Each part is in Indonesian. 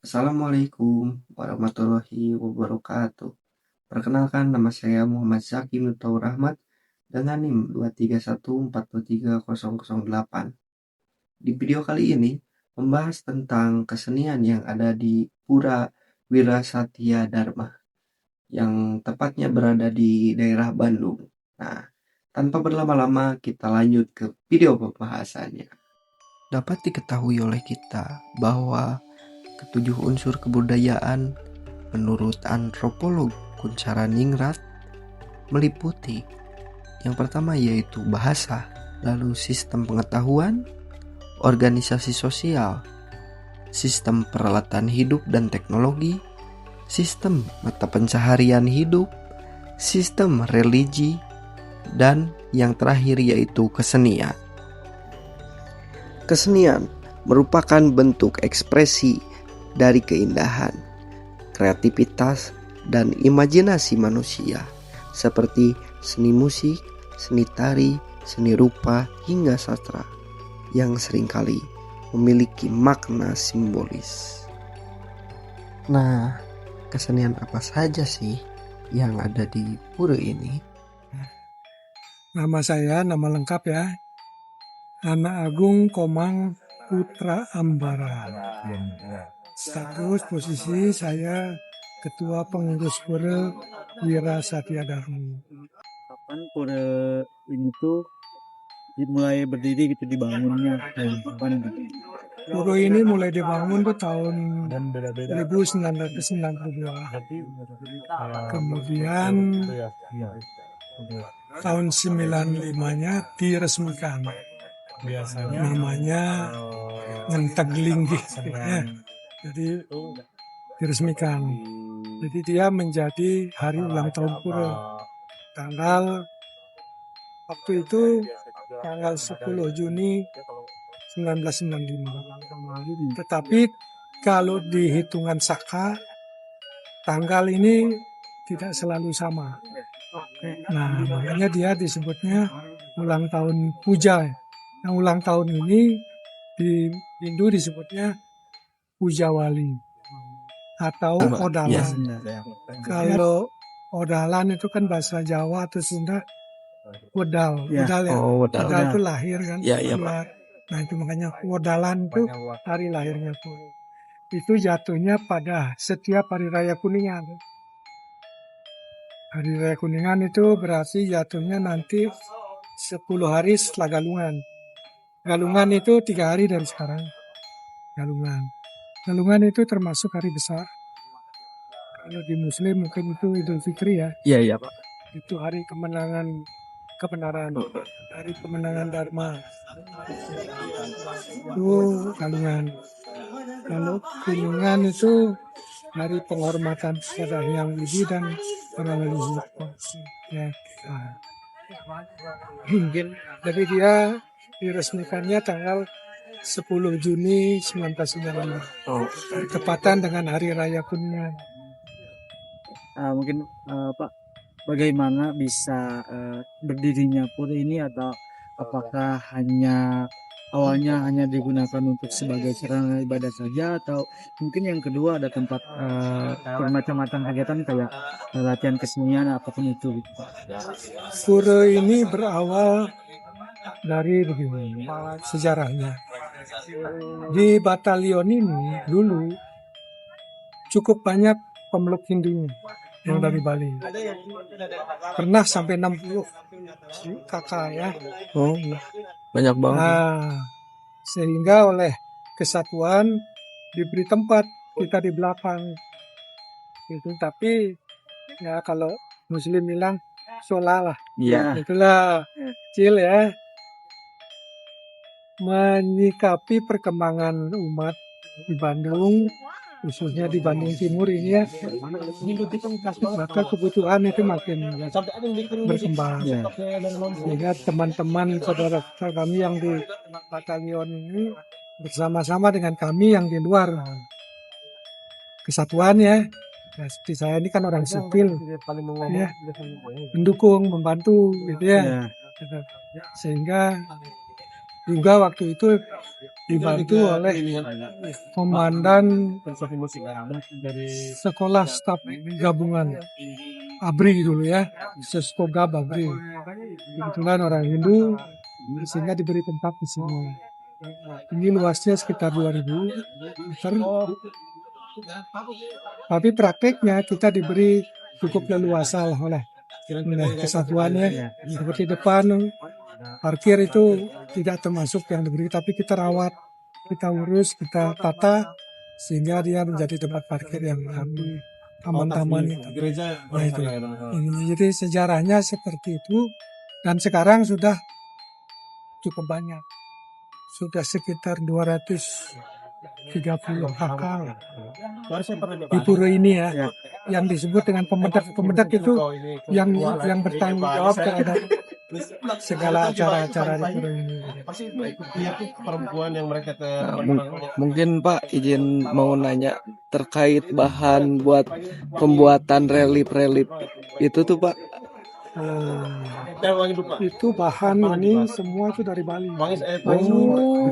Assalamualaikum warahmatullahi wabarakatuh. Perkenalkan, nama saya Muhammad Zaki Miftahur Rahmat dengan NIM 231423008. Di video kali ini membahas tentang kesenian yang ada di Pura Wirasatya Dharma yang tepatnya berada di daerah Bandung. Nah, tanpa berlama-lama kita lanjut ke video pembahasannya. Dapat diketahui oleh kita bahwa ketujuh unsur kebudayaan menurut antropolog Kunchara Ningrat meliputi yang pertama yaitu bahasa, lalu sistem pengetahuan, organisasi sosial, sistem peralatan hidup dan teknologi, sistem mata pencaharian hidup, sistem religi, dan yang terakhir yaitu kesenian. Kesenian merupakan bentuk ekspresi dari keindahan, kreativitas, dan imajinasi manusia, seperti seni musik, seni tari, seni rupa, hingga sastra, yang seringkali memiliki makna simbolis. Nah, kesenian apa saja sih yang ada di pura ini? Nama saya, nama lengkap ya, Ana Agung Komang Putra Ambara. Status posisi saya Ketua Pengurus Pura Wirasatya Dharma. Kapan pura ini tuh mulai berdiri gitu, dibangunnya? Kapan gitu? Pura ini mulai dibangun tuh tahun 1992. Kemudian tahun 95-nya diresmikan. Namanya Ngentaglinggih ya. Jadi diresmikan. Jadi dia menjadi hari ulang tahun pura. Tanggal waktu itu tanggal 10 Juni 1995. Tetapi kalau di hitungan Saka tanggal ini tidak selalu sama. Nah, makanya dia disebutnya ulang tahun puja. Yang ulang tahun ini di Hindu disebutnya Puja Wali atau Odalan. Kalau Odalan itu kan bahasa Jawa atau Sunda Wedal. Wedal ya. Wedal itu lahir kan. Pak. Nah itu makanya Odalan itu hari lahirnya pun. Itu jatuhnya pada setiap hari raya Kuningan. Hari raya Kuningan itu berarti jatuhnya nanti 10 hari setelah Galungan. Galungan itu 3 hari dari sekarang. Galungan itu termasuk hari besar. Kalau di Muslim mungkin itu Idul Fitri ya. Iya Pak. Itu hari kebenaran, hari kemenangan Dharma. Itu Galungan. Kalau Kuningan itu hari penghormatan kepada Hyang Widi dan para leluhur. Ya. Jadi dia diresmikannya tanggal 10 Juni 1995. Tepatan dengan Hari Raya Kuningan. Mungkin Pak, bagaimana bisa berdirinya pura ini, atau apakah awalnya hanya digunakan untuk sebagai sarana ibadah saja, atau mungkin yang kedua ada tempat bermacam-macam kegiatan kayak latihan kesenian apapun itu? Pura ini berawal dari begini sejarahnya. Di batalion ini dulu cukup banyak pemeluk Hindu yang dari Bali. Pernah sampai 60 kakak ya. Oh, banyak banget. Nah, sehingga oleh kesatuan diberi tempat kita di belakang. Itu tapi ya kalau Muslim bilang sholah lah. Iya. Itulah kecil ya. Menyikapi perkembangan umat di Bandung, khususnya di Bandung Timur ini ya, maka kebutuhan itu makin berkembang. Sehingga teman-teman saudara kami yang di batalion ini bersama-sama dengan kami yang di luar kesatuan ya, seperti saya ini kan orang sipil, ya, mendukung, membantu gitu ya. Sehingga juga waktu itu dibantu oleh komandan sekolah staf gabungan ABRI dulu ya, Seskogab ABRI. Kebetulan orang Hindu sehingga diberi tempat di sini. Ini luasnya sekitar 2000 meter. Tapi prakteknya kita diberi cukup leluasa lah oleh kesatuannya. Seperti depan parkir itu tidak termasuk yang diberi, tapi kita rawat, kita urus, kita tata sehingga dia menjadi tempat parkir yang taman-taman itu. Nah, itu. Jadi sejarahnya seperti itu dan sekarang sudah cukup banyak. Sudah sekitar 230 hektar di pura ini ya, yang disebut dengan pemedak itu yang bertanggung jawab terhadap segala acara-acara di pura ini. Perempuan yang mereka Mungkin Pak izin mau nanya terkait bahan buat pembuatan relief itu tuh Pak. Itu bahan ini semua itu dari Bali.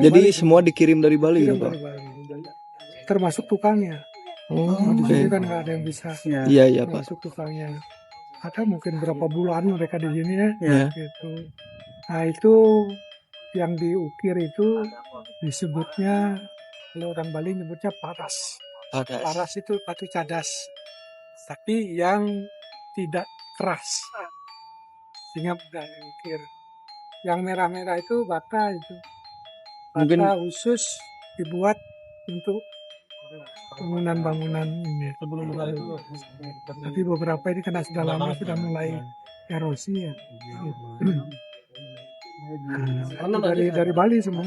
Jadi semua dikirim dari Bali gitu Pak. Dari Bali. Termasuk tukangnya. Di sini kan nggak ada yang bisa. Iya Pak. Termasuk tukangnya. Ada mungkin berapa bulan mereka di sini ya. Gitu. Nah itu yang diukir itu disebutnya, kalau orang Bali nyebutnya paras. Paras itu batu cadas, tapi yang tidak keras, sehingga mudah diukir. Yang merah-merah itu bata itu. Bata khusus dibuat untuk bangunan-bangunan ini. Tapi beberapa ini karena sudah lama sudah mulai erosi ya. Dari Bali semua.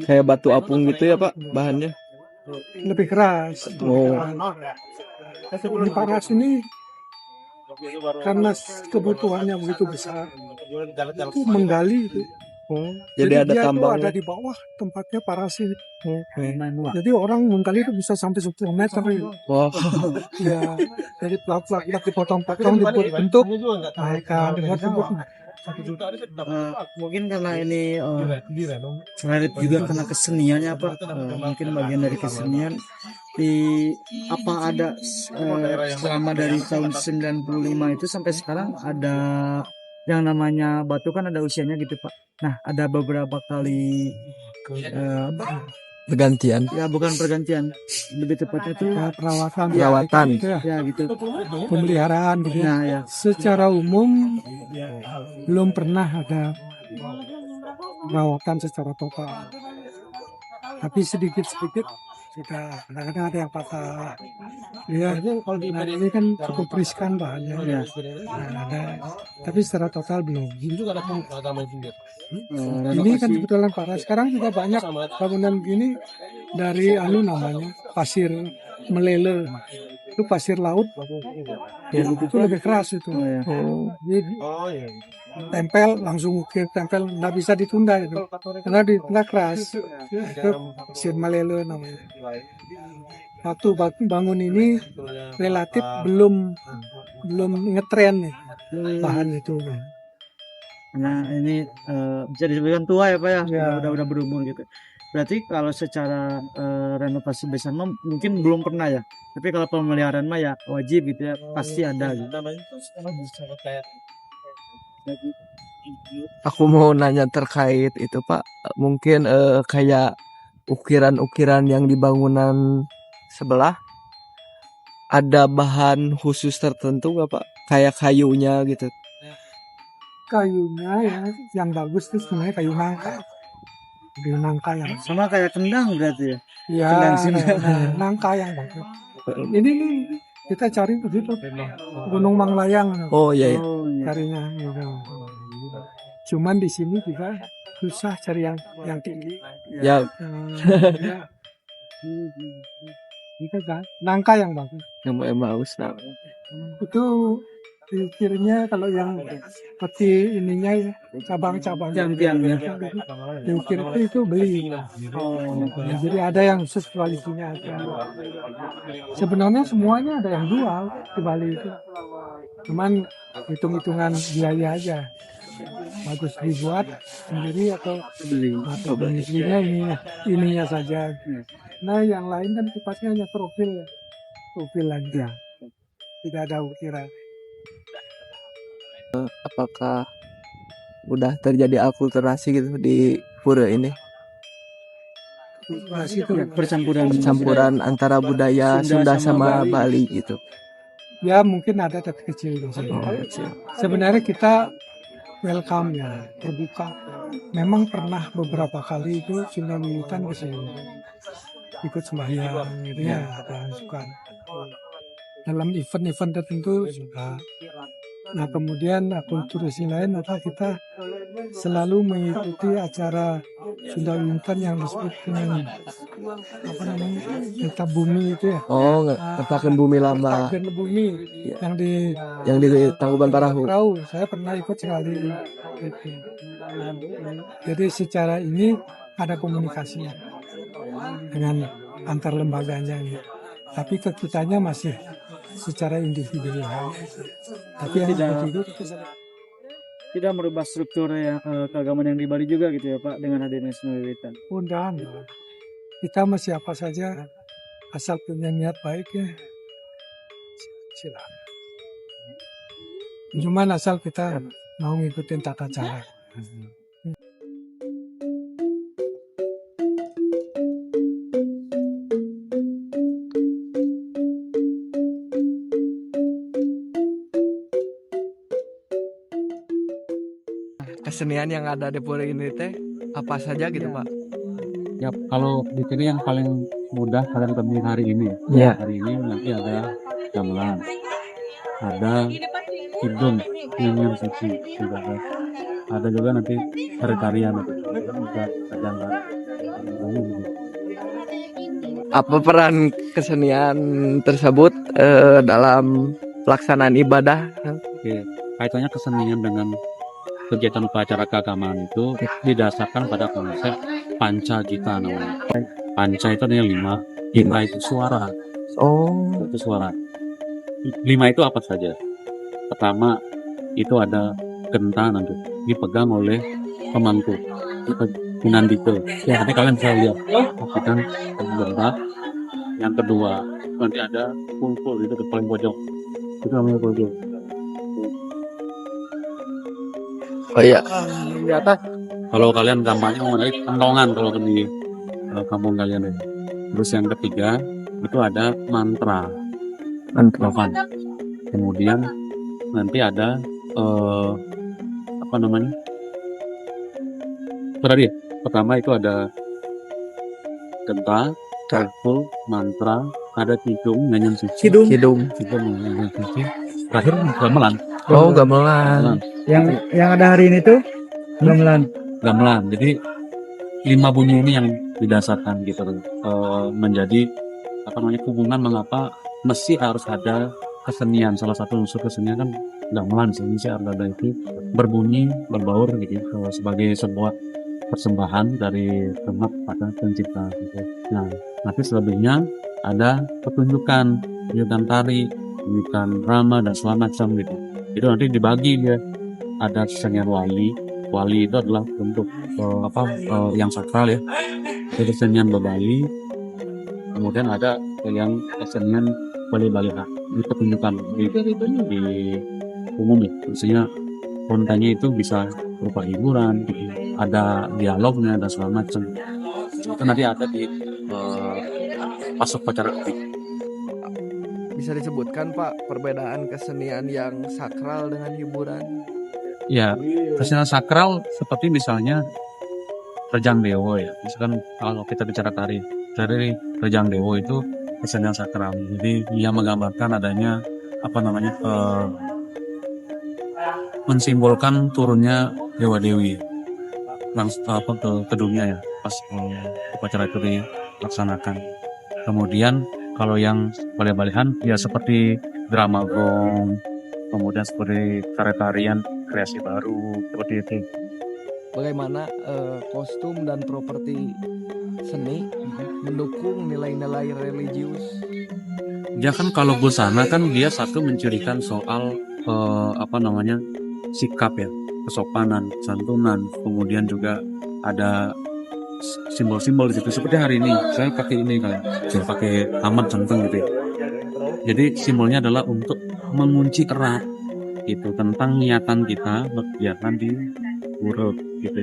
Kayak batu apung gitu ya Pak bahannya. Lebih keras. Di paras ini karena kebutuhannya begitu besar, itu menggali itu. Jadi ada dia tambang. itu ada di bawah tempatnya paras ini. Jadi orang menggali itu bisa sampai 10 meter. Wah. Ya, jadi plak-plak dipotong-potong dibuat bentuk. Mereka disebut. Mungkin karena ini relief juga karena keseniannya Pak, mungkin bagian dari kesenian apa ada selama dari tahun 95 itu sampai sekarang ada yang namanya batu kan ada usianya gitu Pak. Nah ada beberapa kali Pergantian. ya bukan pergantian, lebih tepatnya itu Perawatan. ya gitu. Pemeliharaan gitu. Nah ya Secara umum belum pernah ada perawatan secara total. Tapi sedikit-sedikit sudah, kadang-kadang ada yang patah. Ya, nah ini kan cukup riskan bahannya. Ya. Nah, tapi secara total belum. Ini kan kebetulan parah. Sekarang juga banyak bangunan gini dari namanya pasir melele. Itu pasir laut. Ya, itu lebih keras itu. Jadi tempel langsung ukir, tempel nggak bisa ditunda itu. Karena ditunda keras. Itu pasir melele namanya. Waktu bangun ini relatif belum ngetren nih bahan itu. Nah ini bisa disebutkan tua ya Pak ya, udah berumur gitu. Berarti kalau secara renovasi besar mungkin belum pernah ya. Tapi kalau pemeliharaan mah ya wajib gitu ya, pasti ada gitu. Aku mau nanya terkait itu Pak. Mungkin kayak ukiran-ukiran yang di bangunan sebelah ada bahan khusus tertentu nggak Pak? Kayak kayunya gitu. Kayunya ya yang bagus itu sebenarnya kayu nangka. Kayu nangka yang Sama kayak kendang berarti ya. ya nangka yang bagus. Ini nih kita cari begitu Gunung Manglayang. Oh iya. Carinya gitu. Cuman di sini juga susah cari yang tinggi. Ya. Ini kan nangka yang bagus. Yang bagus nah. Itu diukirnya kalau yang seperti ininya ya cabang-cabang Tiang-tiangnya. diukir itu beli. Ya, jadi ada yang khusus kualitinya aja. Sebenarnya semuanya ada yang jual di Bali itu. Cuman hitung-hitungan biaya aja. bagus dibuat sendiri atau beli. belinya ininya saja. Nah yang lain kan sifatnya hanya profil aja, tidak ada ukiran. Apakah udah terjadi akulturasi gitu di pura ini? Itu Ya, Campuran antara budaya Sunda sama Bali gitu. ya mungkin ada tapi kecil di sini. Kecil. Sebenarnya kita welcome ya, terbuka. Memang pernah beberapa kali itu Sunda Wiwitan ke sini ikut sembahyang gitu ya, ada suka dalam event-event tertentu suka. Nah kemudian akulturasi lain kita selalu mengikuti acara Sunda Wiwitan yang disebut dengan apa namanya Neta Bumi itu ya. Oh, ngetakeun bumi lamba Takbir Bumi yang di Tangkuban Parahu. saya pernah ikut sekali itu. Jadi secara ini ada komunikasinya dengan antar lembaganya ini. Tapi ke kitanya masih secara individual. Tapi yang individu tidak merubah struktur keagamaan yang di Bali juga gitu ya Pak dengan adanya Sunda Wiwitan. undang kita masih apa saja asal punya niat baik ya silakan. Cuman asal kita mau ngikutin tata cara. Kesenian yang ada di pura ini teh apa saja gitu Pak? Ya, kalau di sini yang paling mudah kalian temui hari ini. Iya. Hari ini nanti ada gamelan, ada hidung, nyanyian suci, juga ada juga nanti tari-tarian, juga ada Apa peran kesenian tersebut dalam pelaksanaan ibadah? Oke, kaitannya kesenian dengan kegiatan upacara keagamaan itu didasarkan pada konsep panca gita namanya. Panca itu ada 5, gita itu suara. Oh, Itu suara. 5 itu apa saja? Pertama itu ada genta nanti dipegang oleh pemangku. Itu Pinandito. Ya, nanti kalian bisa lihat. Kan genta. Yang kedua nanti ada pulpul itu di paling pojok. Itu namanya pulpul. oh iya. Di atas. Kalau kalian gampangnya mengenai kentongan kalau di kampung kalian ya. Terus yang ketiga itu ada mantra. Lovan. Kemudian nanti ada apa namanya? Berarti pertama itu ada genta, pulpul, mantra, ada kidung, nyanyian suci. Kidung. Nyanyian suci. Terakhir gamelan. Oh, gamelan. Yang ada hari ini tuh gamelan. Jadi 5 bunyi ini yang didasarkan gitu menjadi apa namanya hubungan mengapa mesti harus ada kesenian. Salah satu unsur kesenian kan gamelan sih ada itu berbunyi berbaur gitu sebagai sebuah persembahan dari Tuhan pada pencipta gitu. Nah nanti selebihnya ada pertunjukan tari, pertunjukan drama dan segala macam gitu. Itu nanti dibagi dia ada kesenian wali itu adalah bentuk yang sakral ya. Itu kesenian Bali. Kemudian ada yang kesenian Bali-Baliha. Ini pertunjukan di umum ya. Maksudnya kontenya itu bisa berupa hiburan, ada dialognya dan segala macam. Itu nanti ada di pas upacara ketiga. Bisa disebutkan Pak perbedaan kesenian yang sakral dengan hiburan? Ya, kesenian sakral seperti misalnya Rejang Dewo ya. Misalkan kalau kita bicara tari Rejang Dewo itu kesenian sakral. Jadi dia menggambarkan adanya apa namanya mensimbolkan turunnya Dewa Dewi langsung ke dunia ya pas upacara itu dilaksanakan. Kemudian kalau yang Bali-Balihan ya seperti drama gong, kemudian seperti tarian kreasi baru seperti itu. Bagaimana kostum dan properti seni mendukung nilai-nilai religius? Ya kan kalau busana kan dia satu mencirikan soal apa namanya sikap ya, kesopanan, santunan, kemudian juga ada simbol-simbol di situ. Seperti hari ini, saya pakai ini kan, saya pakai amat centeng gitu ya. Jadi simbolnya adalah untuk mengunci erat gitu tentang niatan kita berkegiatan di pura gitu.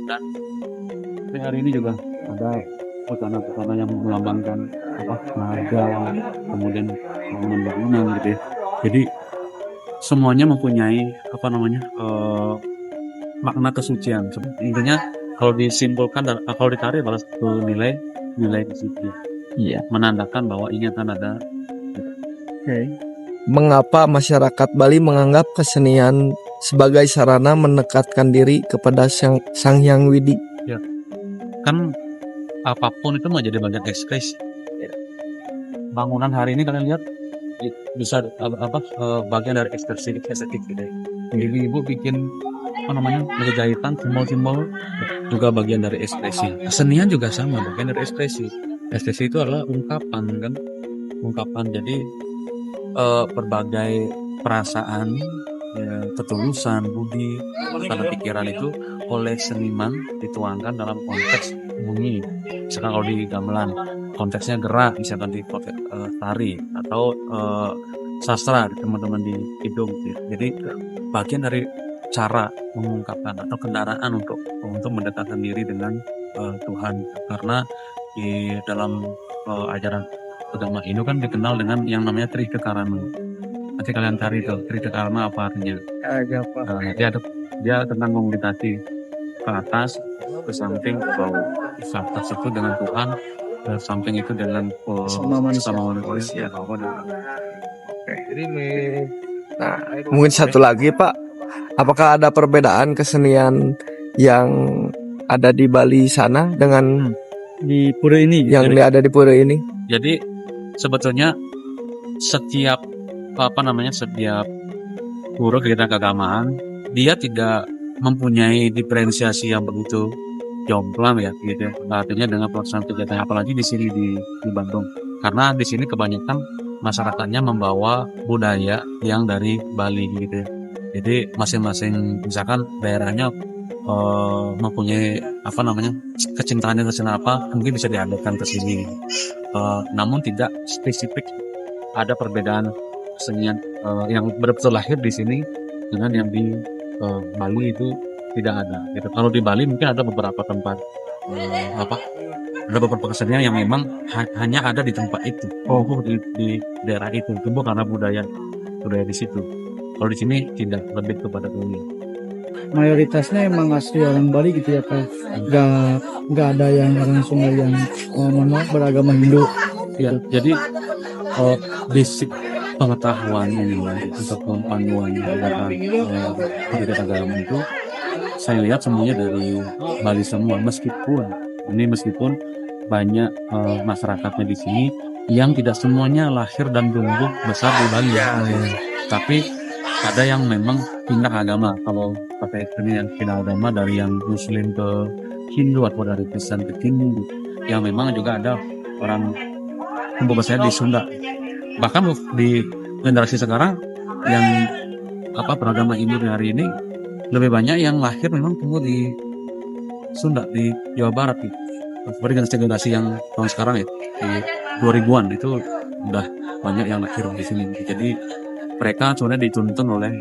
Dan seperti hari ini juga ada pesana-pesana yang melambangkan naga, kemudian bangunan-bangunan gitu ya. Jadi semuanya mempunyai makna kesucian. Intinya kalau disimpulkan dan kalau ditarik adalah satu nilai di situ. Iya. Menandakan bahwa ini akan ada. Mengapa masyarakat Bali menganggap kesenian sebagai sarana mendekatkan diri kepada Sang Hyang Widi? Kan apapun itu menjadi bagian ekspresi. Bangunan hari ini kalian lihat bisa bagian dari ekspresi estetik gitu. Ibu-ibu bikin jahitan simbol-simbol juga bagian dari ekspresi. Kesenian juga sama, bagian dari ekspresi. Ekspresi itu adalah ungkapan. Jadi berbagai perasaan, ketulusan, budi, tanda pikiran itu oleh seniman dituangkan dalam konteks bunyi. Misalkan kalau di gamelan konteksnya gerak, misalkan di konteks tari atau sastra teman-teman di hidung. Jadi bagian dari cara mengungkapkan atau kendaraan untuk mendekatkan diri dengan Tuhan, karena di dalam ajaran agama Hindu kan dikenal dengan yang namanya Trihita Karana. Nanti kalian cari tuh Trihita Karana apa artinya. Dia tentang komunikasi ke atas, ke samping, ke bawah. Ke atas itu dengan Tuhan, ke samping itu dengan sesama manusia. Nah, mungkin satu lagi Pak, apakah ada perbedaan kesenian yang ada di Bali sana dengan Di pura ini yang ada di pura ini? Jadi sebetulnya setiap guru kegiatan keagamaan dia tidak mempunyai diferensiasi yang begitu jomplang ya gitu. Artinya dengan pelaksanaan kegiatan apalagi di sini di Bandung, karena di sini kebanyakan masyarakatnya membawa budaya yang dari Bali gitu. Jadi masing-masing misalkan daerahnya mempunyai kecintaannya apa mungkin bisa diadakan ke sini. Namun tidak spesifik ada perbedaan kesenian yang betul-betul lahir di sini dengan yang di Bali itu tidak ada. Gitu. Kalau di Bali mungkin ada beberapa tempat ada beberapa kesenian yang memang hanya ada di tempat itu, di daerah itu, tumbuh karena budaya di situ. Kalau di sini tidak, lebih kepada ini. mayoritasnya emang asli orang Bali gitu ya Pak. Nggak ada yang orang Sunda yang beragama Hindu. Ya, jadi basic pengetahuan ini untuk pengetahuan pendidikan agama itu saya lihat semuanya dari Bali semua, meskipun banyak masyarakatnya di sini yang tidak semuanya lahir dan tumbuh besar di Bali tapi ada yang memang pindah agama. Kalau pakai yang pindah agama dari yang Muslim ke Hindu atau dari Kristen ke Hindu, yang memang juga ada orang tumbuh besar di Sunda. Bahkan di generasi sekarang yang beragama Hindu di hari ini lebih banyak yang lahir memang tumbuh di Sunda, di Jawa Barat gitu. Seperti generasi yang tahun sekarang ya, di 2000-an itu udah banyak yang lahir di sini. Jadi mereka sebenarnya dituntun oleh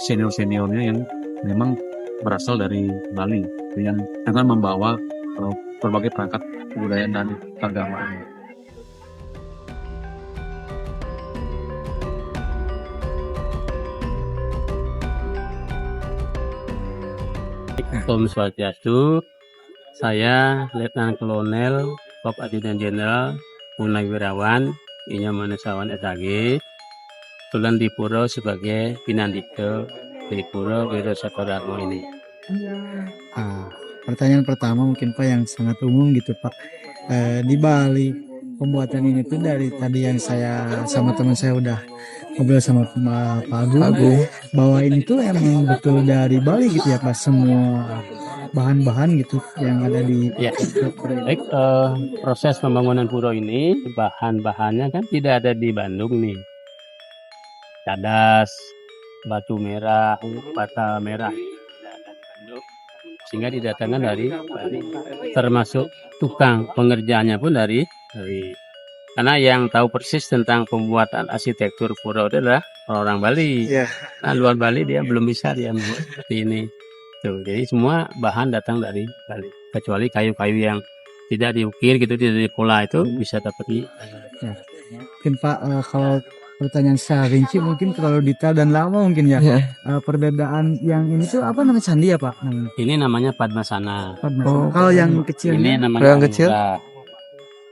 senior-seniornya yang memang berasal dari Bali dengan membawa berbagai perangkat kebudayaan dan keagamaan. Om Swastiastu, saya Letnan Kolonel Pop Adjudan Jenderal Purnawirawan Inyamanesawan SAG, tulen di Pura sebagai Pinandika di Pura Wiro Sakodarmo ini. Pertanyaan pertama mungkin Pak yang sangat umum gitu Pak. Di Bali pembuatan ini tuh dari tadi yang saya sama teman saya udah ngobrol sama Pak Agung bahwa ini tuh emang betul dari Bali gitu ya Pak, semua bahan-bahan gitu yang ada di Baik, proses pembangunan pura ini bahan-bahannya kan tidak ada di Bandung nih. Cadas, batu merah, bata merah, sehingga didatangkan dari Bali. Termasuk tukang pengerjaannya pun dari karena yang tahu persis tentang pembuatan arsitektur pura itu adalah orang Bali. Iya. Nah, luar Bali dia belum bisa dia membuat seperti ini. Tuh, jadi semua bahan datang dari Bali. Kecuali kayu-kayu yang tidak diukir gitu, tidak dipola itu bisa dapat di Mungkin Pak, kalau pertanyaan secara rinci mungkin terlalu detail dan lama mungkin ya. Iya. Perbedaan yang ini tuh apa namanya, candi ya Pak? Ini namanya Padmasana. Oh, kalau yang kecil Ini namanya Yang kecil? Anura.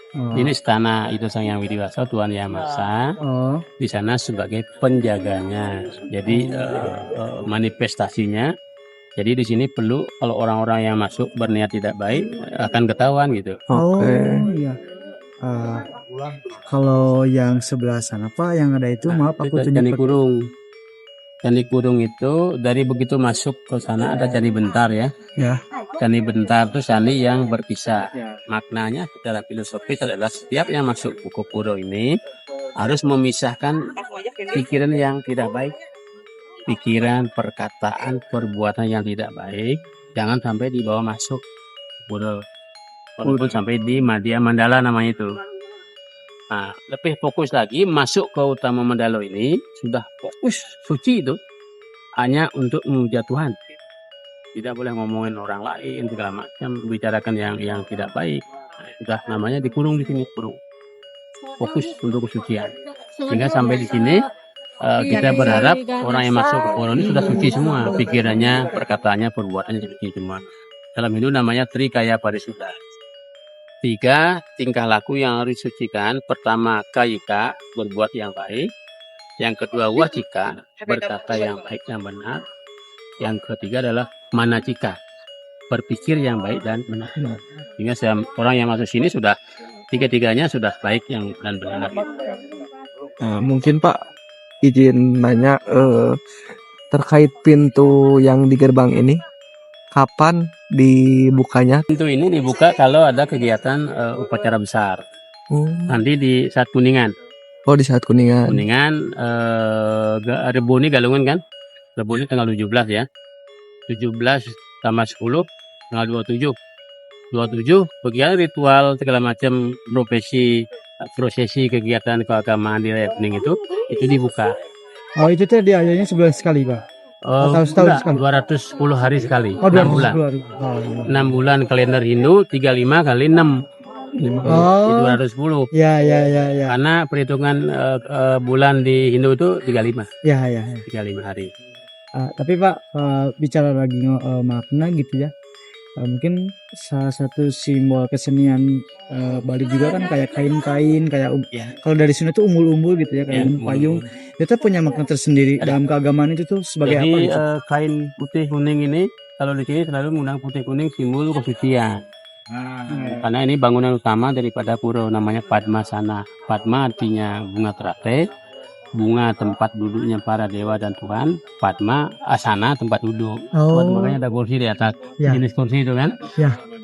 Oh. Ini istana itu Sang Yang Widi Wasa, Tuan Yang Masa. Oh, Di sana sebagai penjaganya. Jadi manifestasinya. Jadi di sini perlu kalau orang-orang yang masuk berniat tidak baik akan ketahuan gitu. Oke. iya. Kalau yang sebelah sana Pak, yang ada itu maaf aku Itu Candi tunjuk. Kurung. Candi Kurung itu dari begitu masuk ke sana ada Candi Bentar ya. Ya. Candi Bentar itu candi yang berpisah. Maknanya secara filosofis adalah setiap yang masuk ke pura ini harus memisahkan pikiran yang tidak baik, pikiran, perkataan, perbuatan yang tidak baik, jangan sampai dibawa masuk pura. Walaupun sampai di Madya Mandala namanya itu. Nah, lebih fokus lagi masuk ke utama Mandala ini sudah fokus suci itu hanya untuk memuja Tuhan. Tidak boleh ngomongin orang lain segala macam, bicarakan yang tidak baik. Nah, sudah namanya dikurung di sini, kurung. Fokus untuk kesucian. Sehingga sampai di sini kita berharap orang yang masuk ke pura ini sudah suci semua, pikirannya, perkataannya, perbuatannya suci semua. Dalam Hindu namanya Trikaya Parisuddha. 3 tingkah laku yang harus disucikan. Pertama, kayika, berbuat yang baik. Yang kedua, wacika, berkata yang baik yang benar. Yang ketiga adalah manacika, berpikir yang baik dan benar. Sehingga orang yang masuk sini sudah tiga-tiganya sudah baik yang dan benar. Nah, mungkin Pak izin nanya terkait pintu yang di gerbang ini, kapan dibukanya? Pintu ini dibuka kalau ada kegiatan upacara besar. Nanti di saat Kuningan. Oh, di saat Kuningan. Kuningan Rebo ini Galungan kan? Rebo ini tanggal 17 ya. 17 tambah 10 tanggal 27. 27 bagian ritual segala macam prosesi kegiatan keagamaan di Rekening itu dibuka. Oh, itu tuh diajarnya sebulan sekali Pak. Atau setahun sekali? 210 hari sekali. Oh, 6 bulan. 6 bulan kalender Hindu 35 kali 6. Oh. 210. Ya. Karena perhitungan bulan di Hindu itu 35. Ya. 35 hari. Tapi Pak, bicara lagi makna gitu ya. Mungkin salah satu simbol kesenian Bali juga kan kayak kain-kain, kayak kalau dari sini tuh umbul-umbul gitu ya, kayak payung. Itu punya makna tersendiri dalam keagamaan itu tuh sebagai Jadi, apa gitu? Kain putih kuning ini kalau di sini selalu menggunakan putih kuning simbol kesucian. Karena ini bangunan utama daripada pura, namanya Padmasana. Padma artinya bunga teratai, bunga tempat duduknya para dewa dan Tuhan, Padma asana tempat duduk. Makanya ada kursi di atas, jenis kursi itu kan.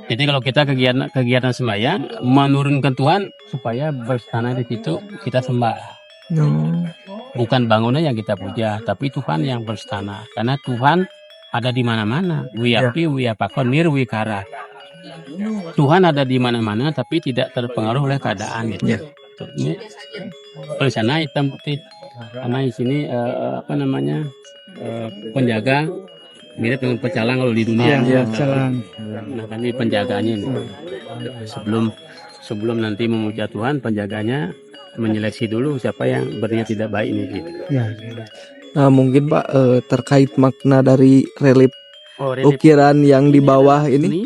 Jadi kalau kita kegiatan sembahyang menurunkan Tuhan supaya berstana di situ, kita sembah. Bukan bangunan yang kita puja, tapi Tuhan yang berstana. Karena Tuhan ada di mana-mana. Wiyapi, wiyapakon, nirwikara. Tuhan ada di mana-mana, tapi tidak terpengaruh oleh keadaan gitu. Ini tulisannya hitam putih. Karena di sini penjaga mirip dengan pecalang kalau di dunia. Pecalang. Nah, kan ini penjaganya ini. Sebelum nanti memuja Tuhan, penjaganya menyeleksi dulu siapa yang berniat tidak baik ini. Gitu. Nah, mungkin Pak terkait makna dari relief ukiran yang di bawah ini.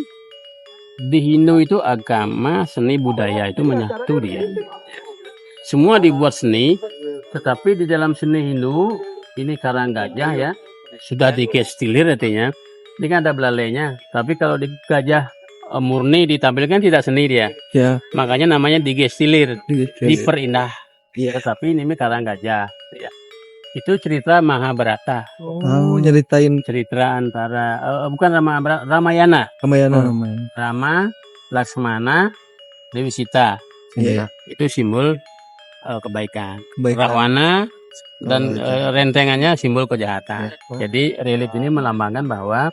Di Hindu itu agama, seni, budaya itu menyatu dia. Semua dibuat seni, tetapi di dalam seni Hindu ini karang gajah ya, sudah dikestilir artinya. Ini kan ada belalainya, tapi kalau di gajah murni ditampilkan tidak seni dia. Ya. Makanya namanya digestilir, diperindah. Tetapi ini karang gajah. Ya. Itu cerita Mahabharata. Nyeritain cerita antara bukan Ramayana. Rama, Laksmana, Dewi Sita. Itu simbol kebaikan. Rawana dan rentengannya simbol kejahatan. Jadi relief ini melambangkan bahwa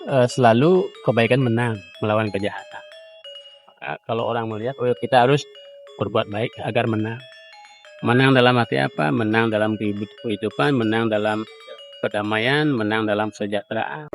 selalu kebaikan menang melawan kejahatan. Kalau orang melihat, oh kita harus berbuat baik agar menang. Menang dalam arti apa? Menang dalam kehidupan, menang dalam kedamaian, menang dalam kesejahteraan.